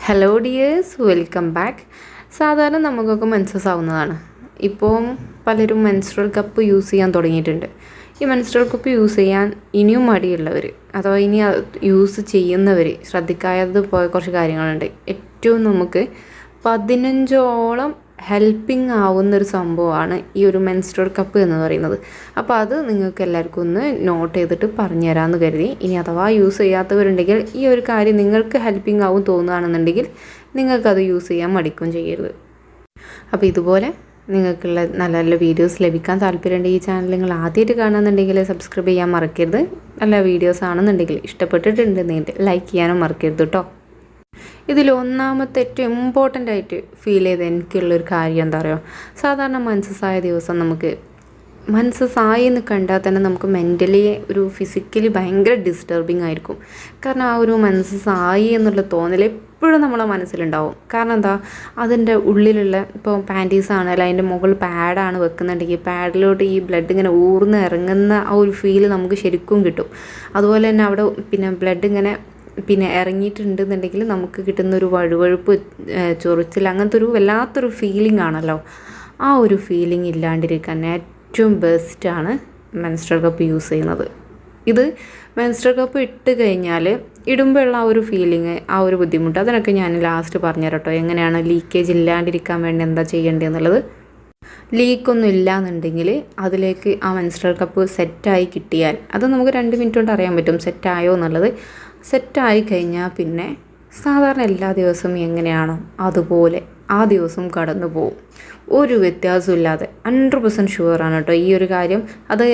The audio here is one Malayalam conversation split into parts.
Hello dears, welcome back. സാധാരണ നമുക്കൊക്കെ മെൻസസ് ആവുന്നതാണ്. ഇപ്പോൾ പലരും മെൻസ്ട്രൽ കപ്പ് യൂസ് ചെയ്യാൻ തുടങ്ങിയിട്ടുണ്ട്. ഈ മെൻസ്ട്രൽ കപ്പ് യൂസ് ചെയ്യാൻ ഇനിയും മടിയുള്ളവർ അഥവാ ഇനി യൂസ് ചെയ്യുന്നവർ ശ്രദ്ധിക്കാതെ പോയ കുറച്ച് കാര്യങ്ങളുണ്ട്. ഏറ്റവും നമുക്ക് 15ഓളം ഹെൽപ്പിംഗ് ആവുന്നൊരു സംഭവമാണ് ഈ ഒരു മെൻസ്ട്രൽ കപ്പ് എന്ന് പറയുന്നത്. അപ്പോൾ അത് നിങ്ങൾക്ക് എല്ലാവർക്കും ഒന്ന് നോട്ട് ചെയ്തിട്ട് പറഞ്ഞു തരാമെന്ന് കരുതി. ഇനി അഥവാ യൂസ് ചെയ്യാത്തവരുണ്ടെങ്കിൽ ഈ ഒരു കാര്യം നിങ്ങൾക്ക് ഹെൽപ്പിംഗ് ആവും തോന്നുകയാണെന്നുണ്ടെങ്കിൽ നിങ്ങൾക്കത് യൂസ് ചെയ്യാൻ മടിക്കും ചെയ്യരുത്. അപ്പോൾ ഇതുപോലെ നിങ്ങൾക്കുള്ള നല്ല നല്ല വീഡിയോസ് ലഭിക്കാൻ താല്പര്യമുണ്ട് ഈ ചാനൽ നിങ്ങൾ ആദ്യമായിട്ട് കാണുന്നുണ്ടെങ്കിൽ സബ്സ്ക്രൈബ് ചെയ്യാൻ മറക്കരുത്. നല്ല വീഡിയോസ് ആണെന്നുണ്ടെങ്കിൽ ഇഷ്ടപ്പെട്ടിട്ടുണ്ടെങ്കിൽ ലൈക്ക് ചെയ്യാനും മറക്കരുത് കേട്ടോ. ഇതിൽ ഒന്നാമത്തെ ഏറ്റവും ഇമ്പോർട്ടൻ്റ് ആയിട്ട് ഫീൽ ചെയ്ത് എനിക്കുള്ളൊരു കാര്യം എന്താ പറയുക, സാധാരണ മെൻസസ്സായ ദിവസം നമുക്ക് മെൻസസ്സായി എന്ന് കണ്ടാൽ തന്നെ നമുക്ക് മെൻ്റലി ഒരു ഫിസിക്കലി ഭയങ്കര ഡിസ്റ്റർബിങ് ആയിരിക്കും. കാരണം ആ ഒരു മെൻസസ്സായി എന്നുള്ള തോന്നൽ എപ്പോഴും നമ്മളെ മനസ്സിലുണ്ടാവും. കാരണം എന്താ, അതിൻ്റെ ഉള്ളിലുള്ള ഇപ്പോൾ പാൻറ്റീസാണ് അല്ല അതിൻ്റെ മുകളിൽ പാഡാണ് വെക്കുന്നുണ്ടെങ്കിൽ പാഡിലോട്ട് ഈ ബ്ലഡ് ഇങ്ങനെ ഊർന്ന് ഇറങ്ങുന്ന ആ ഒരു ഫീല് നമുക്ക് ശരിക്കും കിട്ടും. അതുപോലെ തന്നെ അവിടെ ബ്ലഡ് ഇങ്ങനെ ഇറങ്ങിയിട്ടുണ്ടെന്നുണ്ടെങ്കിൽ നമുക്ക് കിട്ടുന്നൊരു വഴുവഴുപ്പ്, ചൊറിച്ചിൽ, അങ്ങനത്തെ ഒരു വല്ലാത്തൊരു ഫീലിംഗ് ആണല്ലോ. ആ ഒരു ഫീലിംഗ് ഇല്ലാണ്ടിരിക്കാൻ ഏറ്റവും ബെസ്റ്റാണ് മെൻസ്ട്രൽ കപ്പ് യൂസ് ചെയ്യുന്നത്. ഇത് മെൻസ്ട്രൽ കപ്പ് ഇട്ട് കഴിഞ്ഞാൽ ഇടുമ്പോഴുള്ള ആ ഒരു ഫീലിംഗ്, ആ ഒരു ബുദ്ധിമുട്ട്, അതിനൊക്കെ ഞാൻ ലാസ്റ്റ് പറഞ്ഞുതരാം കേട്ടോ. എങ്ങനെയാണ് ലീക്കേജ് ഇല്ലാണ്ടിരിക്കാൻ വേണ്ടി എന്താ ചെയ്യേണ്ടതെന്നുള്ളത്. ലീക്കൊന്നും ഇല്ല എന്നുണ്ടെങ്കിൽ അതിലേക്ക് ആ മെൻസ്ട്രൽ കപ്പ് സെറ്റായി കിട്ടിയാൽ അത് നമുക്ക് 2 മിനിറ്റ് കൊണ്ട് അറിയാൻ പറ്റും സെറ്റായോ എന്നുള്ളത്. സെറ്റായി കഴിഞ്ഞാൽ പിന്നെ സാധാരണ എല്ലാ ദിവസവും എങ്ങനെയാണോ അതുപോലെ ആ ദിവസം കടന്നു പോകും, ഒരു വ്യത്യാസമില്ലാതെ. 100% ഷുവറാണ് കേട്ടോ ഈ ഒരു കാര്യം. അത്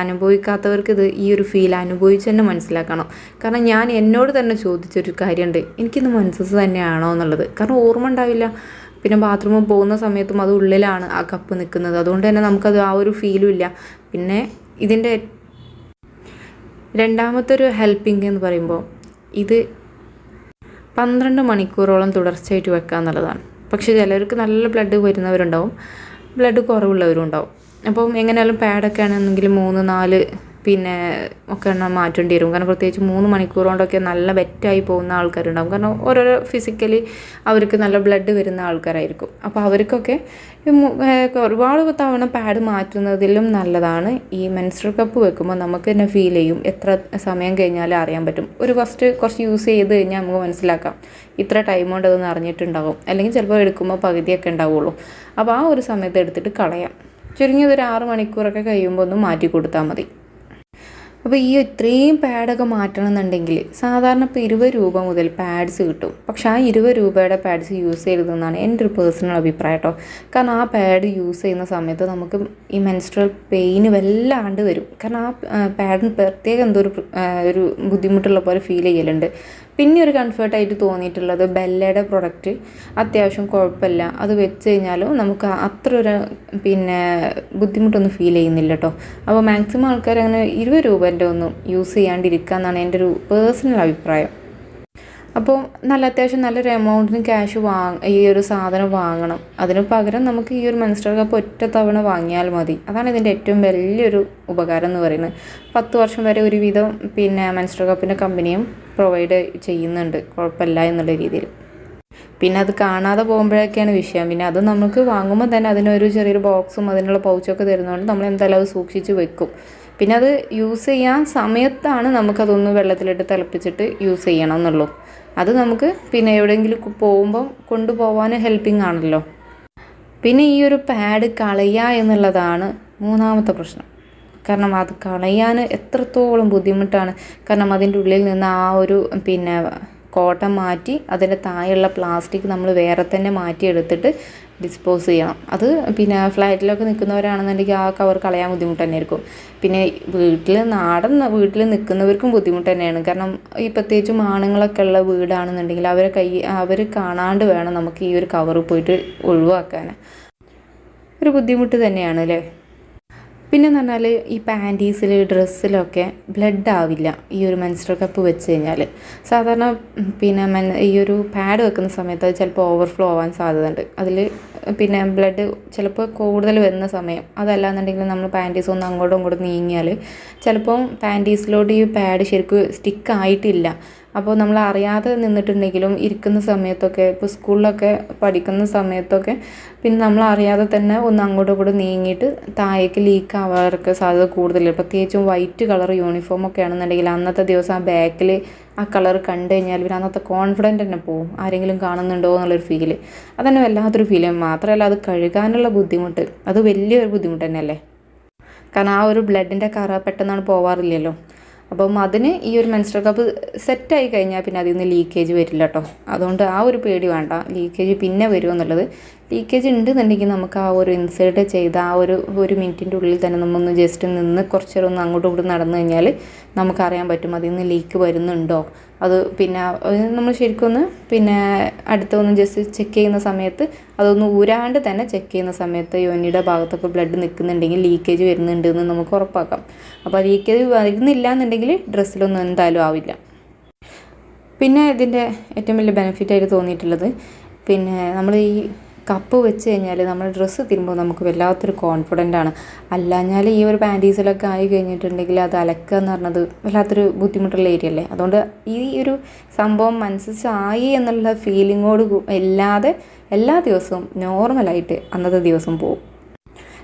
അനുഭവിക്കാത്തവർക്ക് ഇത് ഈ ഒരു ഫീൽ അനുഭവിച്ച് തന്നെ മനസ്സിലാക്കണം. കാരണം ഞാൻ എന്നോട് തന്നെ ചോദിച്ചൊരു കാര്യമുണ്ട്, എനിക്കിന്ന് മെൻസസ് തന്നെയാണോ എന്നുള്ളത്. കാരണം ഓർമ്മ ഉണ്ടാവില്ല. പിന്നെ ബാത്റൂമിൽ പോകുന്ന സമയത്തും അത് ഉള്ളിലാണ് ആ കപ്പ് നിൽക്കുന്നത്. അതുകൊണ്ട് തന്നെ നമുക്കത് ആ ഒരു ഫീലും ഇല്ല. പിന്നെ ഇതിൻ്റെ രണ്ടാമത്തെ ഒരു ഹെൽപ്പിംഗ് എന്ന് പറയുമ്പോൾ ഇത് 12 മണിക്കൂറോളം തുടർച്ചയായിട്ട് വെക്കുക എന്നുള്ളതാണ്. പക്ഷേ ചിലർക്ക് നല്ല ബ്ലഡ് വരുന്നവരുണ്ടാവും, ബ്ലഡ് കുറവുള്ളവരും ഉണ്ടാവും. അപ്പം എങ്ങനെയാലും പാഡൊക്കെ ആണെന്നെങ്കിൽ 3-4 ഒക്കെ എണ്ണം മാറ്റേണ്ടി വരും. കാരണം പ്രത്യേകിച്ച് 3 മണിക്കൂർ കൊണ്ടൊക്കെ നല്ല വെറ്റായി പോകുന്ന ആൾക്കാരുണ്ടാകും. കാരണം ഓരോരോ ഫിസിക്കലി അവർക്ക് നല്ല ബ്ലഡ് വരുന്ന ആൾക്കാരായിരിക്കും. അപ്പോൾ അവർക്കൊക്കെ ഒരുപാട് തവണ പാഡ് മാറ്റുന്നതിലും നല്ലതാണ് ഈ മെൻസ്ട്രൽ കപ്പ് വെക്കുമ്പോൾ നമുക്ക് തന്നെ ഫീൽ ചെയ്യും. എത്ര സമയം കഴിഞ്ഞാലും അറിയാൻ പറ്റും. ഫസ്റ്റ് കുറച്ച് യൂസ് ചെയ്ത് കഴിഞ്ഞാൽ നമുക്ക് മനസ്സിലാക്കാം ഇത്ര ടൈം കൊണ്ട് അതൊന്ന് അറിഞ്ഞിട്ടുണ്ടാകും. അല്ലെങ്കിൽ ചിലപ്പോൾ എടുക്കുമ്പോൾ പകുതിയൊക്കെ ഉണ്ടാവുള്ളൂ. അപ്പോൾ ആ ഒരു സമയത്ത് എടുത്തിട്ട് കളയാം. ചുരുങ്ങിയത് ഒരു 6 മണിക്കൂറൊക്കെ കഴിയുമ്പോൾ ഒന്ന് മാറ്റി കൊടുത്താൽ മതി. അപ്പോൾ ഈ ഇത്രയും പാഡൊക്കെ മാറ്റണം എന്നുണ്ടെങ്കിൽ സാധാരണ ഇപ്പോൾ 20 രൂപ മുതൽ പാഡ്സ് കിട്ടും. പക്ഷേ ആ 20 രൂപയുടെ പാഡ്സ് യൂസ് ചെയ്യരുതെന്നാണ് എൻ്റെ ഒരു പേഴ്സണൽ അഭിപ്രായം കേട്ടോ. കാരണം ആ പാഡ് യൂസ് ചെയ്യുന്ന സമയത്ത് നമുക്ക് ഈ മെൻസ്ട്രൽ പെയിന് വല്ലാണ്ട് വരും. കാരണം ആ പാഡിന് പ്രത്യേകം എന്തോ ഒരു ബുദ്ധിമുട്ടുള്ള പോലെ ഫീൽ ചെയ്യലുണ്ട്. പിന്നെ ഒരു കംഫർട്ടായിട്ട് തോന്നിയിട്ടുള്ളത് ബെല്ലയുടെ പ്രൊഡക്റ്റ് അത്യാവശ്യം കുഴപ്പമില്ല. അത് വെച്ച് കഴിഞ്ഞാലും നമുക്ക് അത്ര ഒരു ബുദ്ധിമുട്ടൊന്നും ഫീൽ ചെയ്യുന്നില്ല കേട്ടോ. അപ്പോൾ മാക്സിമം ആൾക്കാർ അങ്ങനെ 20 രൂപേൻ്റെ ഒന്നും യൂസ് ചെയ്യാണ്ടിരിക്കുക എന്നാണ് എൻ്റെ ഒരു പേഴ്സണൽ അഭിപ്രായം. അപ്പോൾ അത്യാവശ്യം നല്ലൊരു എമൗണ്ടിന് ക്യാഷ് ഈ ഒരു സാധനം വാങ്ങണം. അതിന് പകരം നമുക്ക് ഈ ഒരു മെൻസ്ട്രൽ കപ്പ് ഒറ്റ തവണ വാങ്ങിയാൽ മതി. അതാണ് ഇതിൻ്റെ ഏറ്റവും വലിയൊരു ഉപകാരം എന്ന് പറയുന്നത്. 10 വർഷം വരെ ഒരുവിധം മെൻസ്ട്രൽ കപ്പിൻ്റെ കമ്പനിയും പ്രൊവൈഡ് ചെയ്യുന്നുണ്ട്, കുഴപ്പമില്ല എന്നുള്ള രീതിയിൽ. പിന്നെ അത് കാണാതെ പോകുമ്പോഴൊക്കെയാണ് വിഷയം. പിന്നെ അത് നമുക്ക് വാങ്ങുമ്പോൾ തന്നെ അതിനൊരു ചെറിയൊരു ബോക്സും അതിനുള്ള പൗച്ചൊക്കെ തരുന്നതുകൊണ്ട് നമ്മൾ എന്തായാലും അത് സൂക്ഷിച്ച് വെക്കും. പിന്നെ അത് യൂസ് ചെയ്യാൻ സമയത്താണ് നമുക്കതൊന്ന് വെള്ളത്തിലിട്ട് തിളപ്പിച്ചിട്ട് യൂസ് ചെയ്യണം എന്നുള്ളൂ. അത് നമുക്ക് എവിടെയെങ്കിലും പോകുമ്പം കൊണ്ടുപോകാൻ ഹെൽപ്പിംഗ് ആണല്ലോ. പിന്നെ ഈ ഒരു പാഡ് കളയുക എന്നുള്ളതാണ് മൂന്നാമത്തെ പ്രശ്നം. കാരണം അത് കളയാൻ എത്രത്തോളം ബുദ്ധിമുട്ടാണ്. കാരണം അതിൻ്റെ ഉള്ളിൽ നിന്ന് ആ ഒരു കോട്ടൺ മാറ്റി അതിൻ്റെ താഴെയുള്ള പ്ലാസ്റ്റിക് നമ്മൾ വേറെ തന്നെ മാറ്റിയെടുത്തിട്ട് ഡിസ്പോസ് ചെയ്യണം. അത് ഫ്ലൈറ്റിലൊക്കെ നിൽക്കുന്നവരാണെന്നുണ്ടെങ്കിൽ ആ കവർ കളയാൻ ബുദ്ധിമുട്ട് തന്നെയായിരിക്കും. പിന്നെ വീട്ടിൽ നിൽക്കുന്നവർക്കും ബുദ്ധിമുട്ട് തന്നെയാണ്. കാരണം ഈ പ്രത്യേകിച്ചും ആണുങ്ങളൊക്കെ ഉള്ള വീടാണെന്നുണ്ടെങ്കിൽ അവർ കാണാണ്ട് വേണം നമുക്ക് ഈ ഒരു കവർ പോയിട്ട് ഒഴിവാക്കാൻ. ഒരു ബുദ്ധിമുട്ട് തന്നെയാണ് അല്ലേ. പിന്നെന്ന് പറഞ്ഞാൽ ഈ പാൻറ്റീസിൽ ഡ്രസ്സിലൊക്കെ ബ്ലഡ് ആവില്ല ഈ ഒരു മെൻസ്ട്രൽ കപ്പ് വെച്ച് കഴിഞ്ഞാൽ. സാധാരണ ഈ ഒരു പാഡ് വെക്കുന്ന സമയത്ത് അത് ചിലപ്പോൾ ഓവർഫ്ലോ ആവാൻ സാധ്യതയുണ്ട്. അതിൽ ബ്ലഡ് ചിലപ്പോൾ കൂടുതൽ വരുന്ന സമയം, അതല്ലാന്നുണ്ടെങ്കിൽ നമ്മൾ പാൻറ്റീസ് ഒന്ന് അങ്ങോട്ടും ഇങ്ങോട്ടും നീങ്ങിയാൽ ചിലപ്പം പാൻറ്റീസിലോട്ട് ഈ പാഡ് ശരിക്കും സ്റ്റിക്ക് ആയിട്ടില്ല. അപ്പോൾ നമ്മൾ അറിയാതെ നിന്നിട്ടുണ്ടെങ്കിലും ഇരിക്കുന്ന സമയത്തൊക്കെ ഇപ്പോൾ സ്കൂളിലൊക്കെ പഠിക്കുന്ന സമയത്തൊക്കെ പിന്നെ നമ്മൾ അറിയാതെ തന്നെ ഒന്ന് അങ്ങോട്ടും ഇങ്ങോട്ടും നീങ്ങിയിട്ട് താഴേക്ക് ലീക്ക് ആവാറൊക്കെ സാധ്യത കൂടുതൽ. പ്രത്യേകിച്ചും വൈറ്റ് കളർ യൂണിഫോമൊക്കെ ആണെന്നുണ്ടെങ്കിൽ അന്നത്തെ ദിവസം ആ ബാക്കിൽ ആ കളർ കണ്ടു കഴിഞ്ഞാൽ പിന്നെ അന്നത്തെ കോൺഫിഡൻറ്റ് തന്നെ പോവും, ആരെങ്കിലും കാണുന്നുണ്ടോ എന്നുള്ളൊരു ഫീല്. അതന്നെ വല്ലാത്തൊരു ഫീല്. മാത്രമല്ല അത് കഴുകാനുള്ള ബുദ്ധിമുട്ട്, അത് വലിയൊരു ബുദ്ധിമുട്ട് തന്നെയല്ലേ. കാരണം ആ ഒരു ബ്ലഡിൻ്റെ കറ പെട്ടെന്നാണ് പോവാറില്ലല്ലോ. അപ്പം അതിന് ഈ ഒരു മെൻസ്ട്രൽ കപ്പ് സെറ്റായി കഴിഞ്ഞാൽ പിന്നെ അതിൽ നിന്ന് ലീക്കേജ് വരില്ല കേട്ടോ. അതുകൊണ്ട് ആ ഒരു പേടി വേണ്ട, ലീക്കേജ് പിന്നെ വരുമെന്നുള്ളത്. ലീക്കേജ് ഉണ്ടെന്നുണ്ടെങ്കിൽ നമുക്ക് ആ ഒരു ഇൻസേർട്ട് ചെയ്ത ആ ഒരു മിനിറ്റിൻ്റെ ഉള്ളിൽ തന്നെ നമ്മൊന്ന് ജസ്റ്റ് നിന്ന് കുറച്ച് നേരം ഒന്ന് അങ്ങോട്ടും ഇങ്ങോട്ടും നടന്നു കഴിഞ്ഞാൽ നമുക്കറിയാൻ പറ്റും അതിൽ നിന്ന് ലീക്ക് വരുന്നുണ്ടോ. അത് പിന്നെ നമ്മൾ ശരിക്കൊന്ന് പിന്നെ അടുത്തൊന്ന് ജസ്റ്റ് ചെക്ക് ചെയ്യുന്ന സമയത്ത് അതൊന്ന് ഊരാണ്ട് തന്നെ ചെക്ക് ചെയ്യുന്ന സമയത്ത് യോനിയുടെ ഭാഗത്തൊക്കെ ബ്ലഡ് നിൽക്കുന്നുണ്ടെങ്കിൽ ലീക്കേജ് വരുന്നുണ്ട് എന്ന് നമുക്ക് ഉറപ്പാക്കാം. അപ്പോൾ ലീക്കേജ് വരുന്നില്ല എന്നുണ്ടെങ്കിൽ ഡ്രസ്സിലൊന്നും എന്തായാലും ആവില്ല. പിന്നെ ഇതിൻ്റെ ഏറ്റവും വലിയ ബെനിഫിറ്റായിട്ട് തോന്നിയിട്ടുള്ളത് പിന്നെ നമ്മൾ ഈ കപ്പ് വെച്ച് കഴിഞ്ഞാൽ നമ്മൾ ഡ്രസ്സ് തിരുമ്പോൾ നമുക്ക് വല്ലാത്തൊരു കോൺഫിഡൻ്റാണ്. അല്ലാഞ്ഞാൽ ഈ ഒരു പാൻറ്റീസിലൊക്കെ ആയി കഴിഞ്ഞിട്ടുണ്ടെങ്കിൽ അത് അലക്കുക എന്ന് പറഞ്ഞത് വല്ലാത്തൊരു ബുദ്ധിമുട്ടുള്ള ഏരിയ അല്ലേ. അതുകൊണ്ട് ഈ ഒരു സംഭവം മനസ്സിലായി എന്നുള്ള ഫീലിങ്ങോട് ഇല്ലാതെ എല്ലാ ദിവസവും നോർമലായിട്ട് അന്നത്തെ ദിവസം പോകും.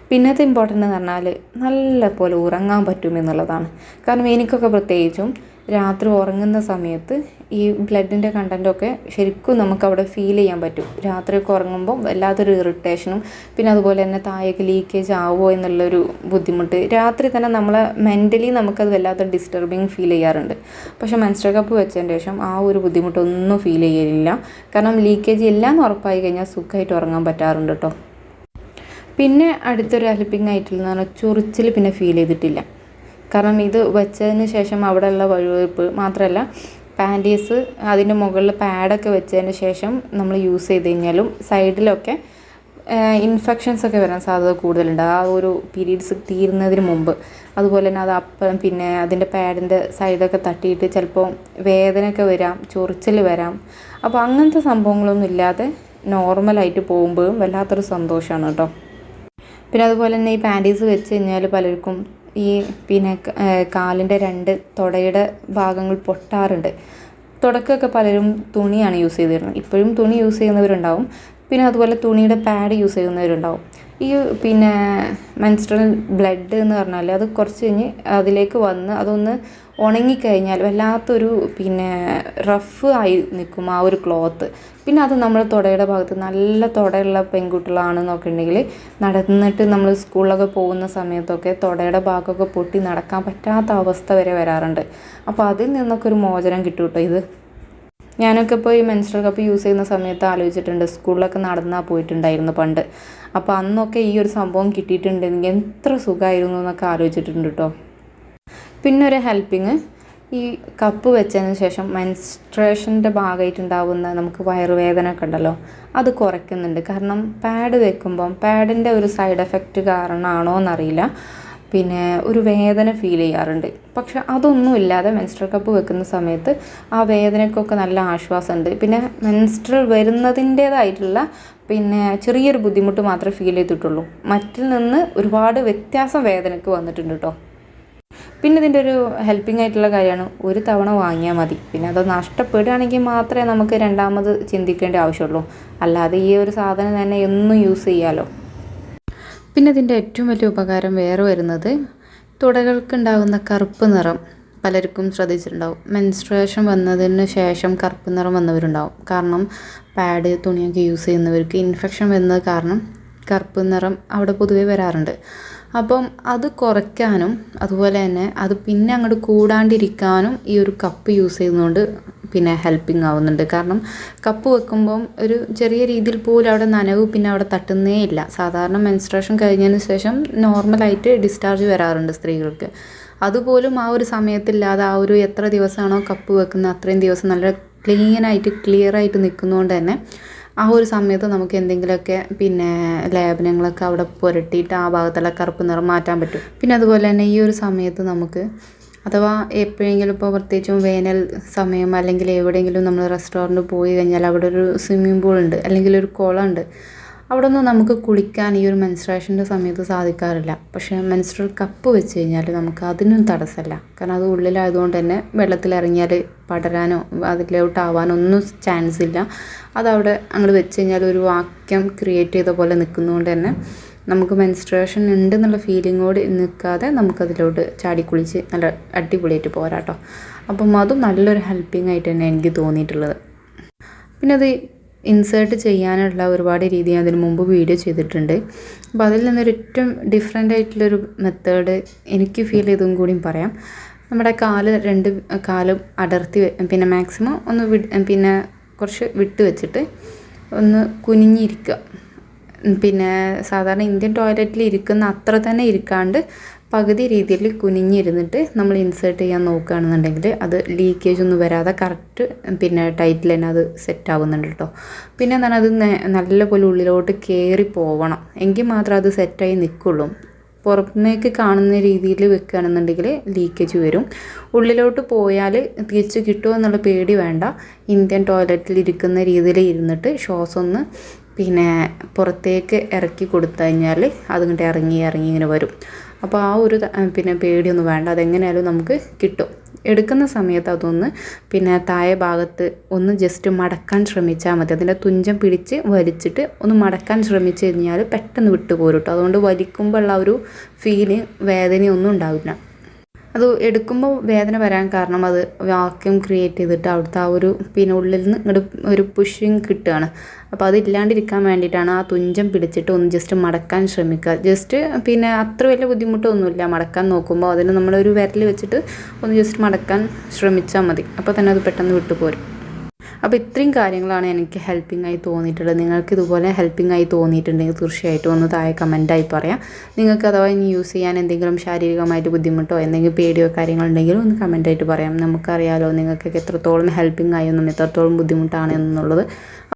പിന്നത്തെ ഇമ്പോർട്ടൻ്റ് എന്ന് പറഞ്ഞാൽ നല്ല പോലെ ഉറങ്ങാൻ പറ്റും എന്നുള്ളതാണ്. കാരണം എനിക്കൊക്കെ പ്രത്യേകിച്ചും രാത്രി ഉറങ്ങുന്ന സമയത്ത് ഈ ബ്ലഡിൻ്റെ കണ്ടൻറ്റൊക്കെ ശരിക്കും നമുക്കവിടെ ഫീൽ ചെയ്യാൻ പറ്റും. രാത്രിയൊക്കെ ഉറങ്ങുമ്പോൾ വല്ലാത്തൊരു ഇറിറ്റേഷനും പിന്നെ അതുപോലെ തന്നെ താഴേക്ക് ലീക്കേജ് ആവുമോ എന്നുള്ളൊരു ബുദ്ധിമുട്ട് രാത്രി തന്നെ നമ്മളെ മെൻ്റലി നമുക്കത് വല്ലാത്തൊരു ഡിസ്റ്റർബിങ് ഫീൽ ചെയ്യാറുണ്ട്. പക്ഷേ മെൻസ്ട്രൽ കപ്പ് വെച്ചതിന് ശേഷം ആ ഒരു ബുദ്ധിമുട്ടൊന്നും ഫീൽ ചെയ്യലില്ല. കാരണം ലീക്കേജ് എല്ലാം ഉറപ്പായി കഴിഞ്ഞാൽ സുഖമായിട്ട് ഉറങ്ങാൻ പറ്റാറുണ്ട് കേട്ടോ. പിന്നെ അടുത്തൊരു ഹെൽപ്പിംഗ് ആയിട്ടുള്ളതെന്ന് പറഞ്ഞാൽ ചൊറിച്ചിൽ പിന്നെ ഫീൽ ചെയ്തിട്ടില്ല. കാരണം ഇത് വെച്ചതിന് ശേഷം അവിടെയുള്ള വഴുവഴുപ്പ് മാത്രമല്ല പാൻറ്റീസ് അതിൻ്റെ മുകളിൽ പാഡൊക്കെ വെച്ചതിന് ശേഷം നമ്മൾ യൂസ് ചെയ്ത് കഴിഞ്ഞാലും സൈഡിലൊക്കെ ഇൻഫെക്ഷൻസൊക്കെ വരാൻ സാധ്യത കൂടുതലുണ്ട് ആ ഒരു പീരീഡ്സ് തീരുന്നതിന് മുമ്പ്. അതുപോലെ തന്നെ അത് അപ്പം പിന്നെ അതിൻ്റെ പാഡിൻ്റെ സൈഡൊക്കെ തട്ടിയിട്ട് ചിലപ്പോൾ വേദനയൊക്കെ വരാം, ചൊറിച്ചിൽ വരാം. അപ്പോൾ അങ്ങനത്തെ സംഭവങ്ങളൊന്നും ഇല്ലാതെ നോർമലായിട്ട് പോകുമ്പോഴും വല്ലാത്തൊരു സന്തോഷമാണ് കേട്ടോ. പിന്നെ അതുപോലെ തന്നെ ഈ പാൻറ്റീസ് വെച്ച് കഴിഞ്ഞാൽ പലർക്കും ഈ പിന്നെ കാലിൻ്റെ 2 തുടയുടെ ഭാഗങ്ങൾ പൊട്ടാറുണ്ട്. തുടക്കമൊക്കെ പലരും തുണിയാണ് യൂസ് ചെയ്തിരുന്നത്, ഇപ്പോഴും തുണി യൂസ് ചെയ്യുന്നവരുണ്ടാവും. പിന്നെ അതുപോലെ തുണിയുടെ പാഡ് യൂസ് ചെയ്യുന്നവരുണ്ടാവും. ഈ പിന്നെ മെൻസ്ട്രൽ ബ്ലഡ് എന്ന് പറഞ്ഞാൽ അത് കുറച്ച് കഴിഞ്ഞ് അതിലേക്ക് വന്ന് അതൊന്ന് ഉണങ്ങിക്കഴിഞ്ഞാൽ വല്ലാത്തൊരു പിന്നെ റഫ് ആയി നിൽക്കും ആ ഒരു ക്ലോത്ത്. പിന്നെ അത് നമ്മൾ തുടയുടെ ഭാഗത്ത് നല്ല തുടയുള്ള പെൺകുട്ടികളാണെന്നൊക്കെ ഉണ്ടെങ്കിൽ നടന്നിട്ട് നമ്മൾ സ്കൂളിലൊക്കെ പോകുന്ന സമയത്തൊക്കെ തുടയുടെ ഭാഗമൊക്കെ പൊട്ടി നടക്കാൻ പറ്റാത്ത അവസ്ഥ വരെ വരാറുണ്ട്. അപ്പോൾ അതിൽ നിന്നൊക്കെ ഒരു മോചനം കിട്ടും കേട്ടോ ഇത്. ഞാനൊക്കെ ഇപ്പോൾ ഈ മെൻസ്ട്രൽ കപ്പ് യൂസ് ചെയ്യുന്ന സമയത്ത് ആലോചിച്ചിട്ടുണ്ട്, സ്കൂളിലൊക്കെ നടന്നാൽ പോയിട്ടുണ്ടായിരുന്നു പണ്ട്. അപ്പോൾ അന്നൊക്കെ ഈ ഒരു സംഭവം കിട്ടിയിട്ടുണ്ടെങ്കിൽ എത്ര സുഖമായിരുന്നു എന്നൊക്കെ ആലോചിച്ചിട്ടുണ്ട് കേട്ടോ. പിന്നെ ഒരു ഹെൽപ്പിങ് ഈ കപ്പ് വെച്ചതിന് ശേഷം മെൻസ്ട്രേഷൻ്റെ ഭാഗമായിട്ടുണ്ടാകുന്ന നമുക്ക് വയറുവേദന ഒക്കെ ഉണ്ടല്ലോ അത് കുറയ്ക്കുന്നുണ്ട്. കാരണം പാഡ് വെക്കുമ്പം പാഡിൻ്റെ ഒരു സൈഡ് എഫക്റ്റ് കാരണമാണോ എന്നറിയില്ല, പിന്നെ ഒരു വേദന ഫീൽ ചെയ്യാറുണ്ട്. പക്ഷെ അതൊന്നും ഇല്ലാതെ മെൻസ്ട്രൽ കപ്പ് വെക്കുന്ന സമയത്ത് ആ വേദനയ്ക്കൊക്കെ നല്ല ആശ്വാസമുണ്ട്. പിന്നെ മെൻസ്ട്രൽ വരുന്നതിൻ്റേതായിട്ടുള്ള പിന്നെ ചെറിയൊരു ബുദ്ധിമുട്ട് മാത്രമേ ഫീൽ ചെയ്തിട്ടുള്ളൂ. മറ്റിൽ നിന്ന് ഒരുപാട് വ്യത്യാസം വേദനയ്ക്ക് വന്നിട്ടുണ്ട് കേട്ടോ. പിന്നെ ഇതിൻ്റെ ഒരു ഹെൽപ്പിംഗ് ആയിട്ടുള്ള കാര്യമാണ്, ഒരു തവണ വാങ്ങിയാൽ മതി. പിന്നെ അത് നഷ്ടപ്പെടുകയാണെങ്കിൽ മാത്രമേ നമുക്ക് രണ്ടാമത് ചിന്തിക്കേണ്ട ആവശ്യമുള്ളൂ. അല്ലാതെ ഈ ഒരു സാധനം തന്നെ എന്നും യൂസ് ചെയ്യാമല്ലോ. പിന്നെ ഇതിൻ്റെ ഏറ്റവും വലിയ ഉപകാരം വേറെ വരുന്നത് തുടകൾക്കുണ്ടാകുന്ന കറുപ്പ് നിറം. പലർക്കും ശ്രദ്ധിച്ചിട്ടുണ്ടാവും, മെൻസ്ട്രേഷൻ വന്നതിന് ശേഷം കറുപ്പ് നിറം വന്നവരുണ്ടാവും. കാരണം പാഡ് തുണിയൊക്കെ യൂസ് ചെയ്യുന്നവർക്ക് ഇൻഫെക്ഷൻ വരുന്നത് കാരണം കറുപ്പ് നിറം അവിടെ പൊതുവേ വരാറുണ്ട്. അപ്പം അത് കുറയ്ക്കാനും അതുപോലെ തന്നെ അത് പിന്നെ അങ്ങോട്ട് കൂടാണ്ടിരിക്കാനും ഈ ഒരു കപ്പ് യൂസ് ചെയ്യുന്നതുകൊണ്ട് പിന്നെ ഹെൽപ്പിംഗ് ആവുന്നുണ്ട്. കാരണം കപ്പ് വെക്കുമ്പം ഒരു ചെറിയ രീതിയിൽ പോലും അവിടെ നനവ് പിന്നെ അവിടെ തട്ടുന്നേ ഇല്ല. സാധാരണ മെൻസ്ട്രേഷൻ കഴിഞ്ഞതിന് ശേഷം നോർമലായിട്ട് ഡിസ്ചാർജ് വരാറുണ്ട് സ്ത്രീകൾക്ക്. അതുപോലും ആ ഒരു സമയത്തില്ലാതെ ആ ഒരു എത്ര ദിവസമാണോ കപ്പ് വെക്കുന്നത് അത്രയും ദിവസം നല്ല ക്ലിയർ ആയിട്ട് നിൽക്കുന്നതുകൊണ്ട് തന്നെ ആ ഒരു സമയത്ത് നമുക്ക് എന്തെങ്കിലുമൊക്കെ പിന്നെ ലേപനങ്ങളൊക്കെ അവിടെ പുരട്ടിയിട്ട് ആ ഭാഗത്തുള്ള കറുപ്പ് നിറം മാറ്റാൻ പറ്റും. പിന്നെ അതുപോലെ തന്നെ ഈ ഒരു സമയത്ത് നമുക്ക് അഥവാ എപ്പോഴെങ്കിലും ഇപ്പോൾ പ്രത്യേകിച്ചും വേനൽ സമയം അല്ലെങ്കിൽ എവിടെയെങ്കിലും നമ്മൾ റെസ്റ്റോറൻറ്റ് പോയി കഴിഞ്ഞാൽ അവിടെ ഒരു സ്വിമ്മിംഗ് പൂൾ ഉണ്ട് അല്ലെങ്കിൽ ഒരു കുളം ഉണ്ട്. അവിടെ ഒന്നും നമുക്ക് കുളിക്കാൻ ഈ ഒരു മെൻസ്ട്രേഷൻ്റെ സമയത്ത് സാധിക്കാറില്ല. പക്ഷേ മെൻസ്ട്രൽ കപ്പ് വെച്ച് കഴിഞ്ഞാൽ നമുക്ക് അതിനും തടസ്സമല്ല. കാരണം അത് ഉള്ളിലായതുകൊണ്ട് തന്നെ വെള്ളത്തിലിറങ്ങിയാൽ പടരാനോ അതിലോട്ടാവാനോ ഒന്നും ചാൻസ് ഇല്ല. അതവിടെ അങ്ങോട്ട് വെച്ച് കഴിഞ്ഞാൽ ഒരു വാക്യം ക്രിയേറ്റ് ചെയ്ത പോലെ നിൽക്കുന്നതുകൊണ്ട് തന്നെ നമുക്ക് മെൻസ്ട്രേഷൻ ഉണ്ടെന്നുള്ള ഫീലിങ്ങോട് നിൽക്കാതെ നമുക്കതിലോട്ട് ചാടിക്കുളിച്ച് നല്ല അടിപൊളിയായിട്ട് പോരാട്ടോ. അപ്പം അതും നല്ലൊരു ഹെൽപ്പിംഗ് ആയിട്ട് തന്നെ എനിക്ക് തോന്നിയിട്ടുള്ളത്. പിന്നെ അത് ഇൻസേർട്ട് ചെയ്യാനുള്ള ഒരുപാട് രീതി ഞാൻ അതിന് മുമ്പ് വീഡിയോ ചെയ്തിട്ടുണ്ട്. അപ്പോൾ അതിൽ നിന്നൊരു ഏറ്റവും ഡിഫറെൻ്റ് ആയിട്ടുള്ളൊരു മെത്തേഡ് എനിക്ക് ഫീൽ ചെയ്തും കൂടിയും പറയാം. നമ്മുടെ രണ്ട് കാലും അടർത്തി പിന്നെ മാക്സിമം ഒന്ന് പിന്നെ കുറച്ച് വിട്ട് വെച്ചിട്ട് ഒന്ന് കുനിഞ്ഞിരിക്കുക. പിന്നെ സാധാരണ ഇന്ത്യൻ ടോയ്ലറ്റിൽ ഇരിക്കുന്ന അത്ര തന്നെ ഇരിക്കാണ്ട് പകുതി രീതിയിൽ കുനിഞ്ഞിരുന്നിട്ട് നമ്മൾ ഇൻസേർട്ട് ചെയ്യാൻ നോക്കുകയാണെന്നുണ്ടെങ്കിൽ അത് ലീക്കേജ് ഒന്നും വരാതെ കറക്റ്റ് പിന്നെ ടൈറ്റിൽ തന്നെ അത് സെറ്റ് ആവുന്നുണ്ട് കേട്ടോ. പിന്നെ എന്താണ്, അത് നല്ലപോലെ ഉള്ളിലോട്ട് കയറി പോവണം, എങ്കിൽ മാത്രമേ അത് സെറ്റായി നിൽക്കുള്ളൂ. പുറമേക്ക് കാണുന്ന രീതിയിൽ വെക്കുകയാണെന്നുണ്ടെങ്കിൽ ലീക്കേജ് വരും. ഉള്ളിലോട്ട് പോയാൽ തിരിച്ച് കിട്ടുമോ എന്നുള്ള പേടി വേണ്ട. ഇന്ത്യൻ ടോയ്ലറ്റിൽ ഇരിക്കുന്ന രീതിയിൽ ഇരുന്നിട്ട് ശ്വാസം ഒന്ന് പിന്നെ പുറത്തേക്ക് ഇറക്കി കൊടുത്തു കഴിഞ്ഞാൽ അതിങ്ങോട്ട് ഇറങ്ങി ഇങ്ങനെ വരും. അപ്പോൾ ആ ഒരു പിന്നെ പേടിയൊന്നും വേണ്ട, അതെങ്ങനെയായാലും നമുക്ക് കിട്ടും. എടുക്കുന്ന സമയത്ത് അതൊന്ന് പിന്നെ താഴെ ഭാഗത്ത് ഒന്ന് ജസ്റ്റ് മടക്കാൻ ശ്രമിച്ചാൽ മതി. അതിൻ്റെ തുഞ്ചം പിടിച്ച് വലിച്ചിട്ട് ഒന്ന് മടക്കാൻ ശ്രമിച്ചു കഴിഞ്ഞാൽ പെട്ടെന്ന് വിട്ടു പോരും കേട്ടോ. അതുകൊണ്ട് വലിക്കുമ്പോൾ ഉള്ള ഒരു ഫീല് വേദനയൊന്നും ഉണ്ടാവില്ല. അത് എടുക്കുമ്പോൾ വേദന വരാൻ കാരണം അത് വാക്യൂം ക്രിയേറ്റ് ചെയ്തിട്ട് അവിടുത്തെ ആ ഒരു പിന്നെ ഉള്ളിൽ നിന്ന് ഇങ്ങോട്ട് ഒരു പുഷിങ് കിട്ടുകയാണ്. അപ്പോൾ അത് ഇല്ലാണ്ടിരിക്കാൻ വേണ്ടിയിട്ടാണ് ആ തുഞ്ചം പിടിച്ചിട്ട് ഒന്ന് ജസ്റ്റ് മടക്കാൻ ശ്രമിക്കുക. ജസ്റ്റ് പിന്നെ അത്ര വലിയ ബുദ്ധിമുട്ടൊന്നുമില്ല മടക്കാൻ നോക്കുമ്പോൾ. അതിന് നമ്മളൊരു വിരൽ വെച്ചിട്ട് ഒന്ന് ജസ്റ്റ് മടക്കാൻ ശ്രമിച്ചാൽ മതി. അപ്പോൾ തന്നെ അത് പെട്ടെന്ന് വിട്ടുപോരും. അപ്പോൾ ഇത്രയും കാര്യങ്ങളാണ് എനിക്ക് ഹെൽപ്പിംഗ് ആയി തോന്നിയിട്ടുള്ളത്. നിങ്ങൾക്ക് ഇതുപോലെ ഹെൽപ്പിംഗ് ആയി തോന്നിയിട്ടുണ്ടെങ്കിൽ തീർച്ചയായിട്ടും ഒന്ന് താഴെ കമൻറ്റായി പറയാം. നിങ്ങൾക്ക് അഥവാ ഇനി യൂസ് ചെയ്യാൻ എന്തെങ്കിലും ശാരീരികമായിട്ട് ബുദ്ധിമുട്ടോ എന്തെങ്കിലും പേടിയോ കാര്യങ്ങളുണ്ടെങ്കിലും ഒന്ന് കമൻറ്റായിട്ട് പറയാം. നമുക്കറിയാലോ നിങ്ങൾക്കൊക്കെ എത്രത്തോളം ഹെൽപ്പിംഗ് ആയി എന്നും എത്രത്തോളം ബുദ്ധിമുട്ടാണ് എന്നുള്ളത്.